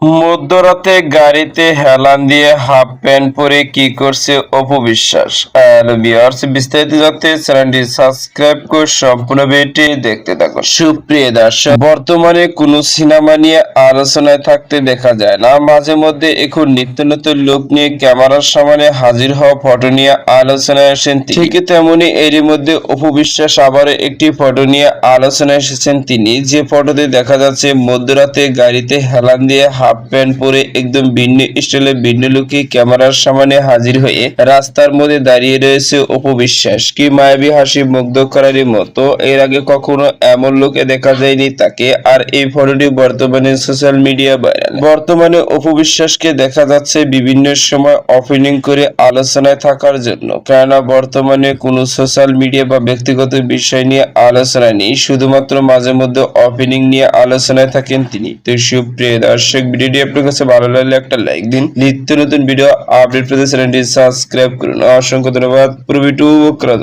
মধ্যরাতে গাড়িতে হেলান দিয়ে হাফ প্যান্ট পরে কি করছে অপু বিশ্বাস। হ্যালো ভিউয়ার্স, বিস্তারিত জানতে চ্যানেলটি সাবস্ক্রাইব করে সম্পূর্ণ ভিডিওটি দেখতে থাকুন। সুপ্রিয় দর্শক, বর্তমানে কোনো সিনেমা নিয়ে আলোচনায় থাকতে দেখা যায় না, মাঝে মধ্যে এখন নিত্য নতুন লুক নিয়ে ক্যামেরার সামনে হাজির হওয়া ফটো নিয়ে আলোচনায় আসেন তিনি। ঠিক তেমনি এরই মধ্যে অপু বিশ্বাস আবারও একটি ফটো নিয়ে আলোচনায় এসেছেন তিনি, যে ফটোতে দেখা যাচ্ছে মধ্যরাতে গাড়িতে হেলান দিয়ে হাফ প্যান্ট পরে একদম ভিন্ন স্টাইলে ভিন্ন লুকে ক্যামেরার সামনে হাজির হয়ে রাস্তার মধ্যে দাঁড়িয়ে রয়েছে অপু বিশ্বাস। কি মায়াবী হাসি মুগ্ধ করারই মতো, এর আগে কখনো এমন লুকে দেখা যায়নি তাকে। আর এই ফটোটি বর্তমানে সোশ্যাল মিডিয়া ভাইরাল। বর্তমানে অপু বিশ্বাসকে দেখা যাচ্ছে বিভিন্ন সময় ওপেনিং করে আলোচনায় থাকার জন্য, কেননা বর্তমানে কোনো সোশ্যাল মিডিয়া বা ব্যক্তিগত বিষয় নিয়ে আলোচনা নেই, শুধুমাত্র মাঝে মধ্যে ওপেনিং নিয়ে আলোচনায় থাকেন তিনি। তো সুপ্রিয় দর্শক, ভিডিওটি আপনার কাছে ভালো লাগলে একটা লাইক দিন। নিত্য নতুন ভিডিও আপডেট পেতে চ্যানেলটি সাবস্ক্রাইব করুন। অসংখ্য ধন্যবাদ। পুরো ভিডিও করা